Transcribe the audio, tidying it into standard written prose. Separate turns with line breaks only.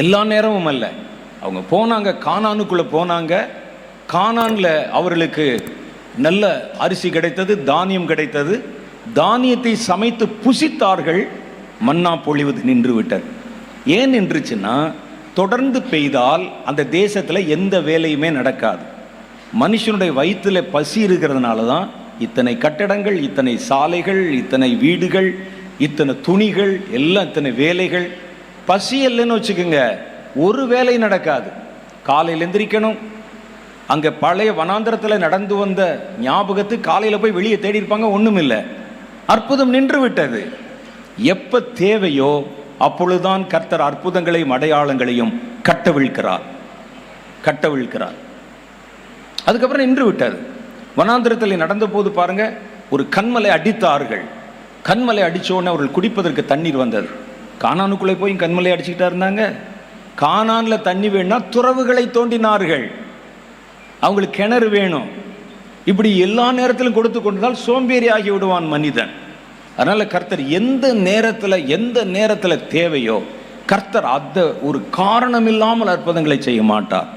எல்லா நேரமும் அல்ல. அவங்க போனாங்க, கானானுக்குள்ளே போனாங்க. கானானில் அவர்களுக்கு நல்ல அரிசி கிடைத்தது, தானியம் கிடைத்தது. தானியத்தை சமைத்து புசித்தார்கள். மன்னா பொழிவது நின்று விட்டது. ஏன் நின்றுச்சுன்னா, தொடர்ந்து பெய்தால் அந்த தேசத்தில் எந்த வேலையுமே நடக்காது. மனுஷனுடைய வயிற்றில் பசி இருக்கிறதுனால தான் இத்தனை கட்டடங்கள், இத்தனை சாலைகள், இத்தனை வீடுகள், இத்தனை துணிகள், எல்லாம் இத்தனை வேலைகள். பசி இல்லைன்னு வச்சுக்கோங்க, ஒரு வேலை நடக்காது. காலையில் எந்திரிக்கணும். அங்கே பழைய வனாந்திரத்தில் நடந்து வந்த ஞாபகத்து காலையில் போய் வெளியே தேடி இருப்பாங்க, ஒன்றும் இல்லை. அற்புதம் நின்று விட்டது. எப்போ தேவையோ அப்பொழுதுதான் கர்த்தர் அற்புதங்களையும் அடையாளங்களையும் கட்டவிழ்க்கிறார். அதுக்கப்புறம் நின்று விட்டது. வனாந்திரத்தில் நடந்த போது பாருங்க, ஒரு கண்மலை அடித்தார்கள். கண்மலை அடித்த உடனே அவர்கள் குடிப்பதற்கு தண்ணீர் வந்தது. கானானுக்குள்ளே போய் கண்மலை அடிச்சுக்கிட்டா இருந்தாங்க. கானானில் தண்ணி வேணும்னா துறவுகளை தோண்டினார்கள். அவங்களுக்கு கிணறு வேணும். இப்படி எல்லா நேரத்திலும் கொடுத்து கொண்டதால் சோம்பேறி ஆகி விடுவான் மனிதன். அதனால கர்த்தர் எந்த நேரத்தில் தேவையோ கர்த்தர் அந்த ஒரு காரணம் இல்லாமல் அற்புதங்களை செய்ய மாட்டார்.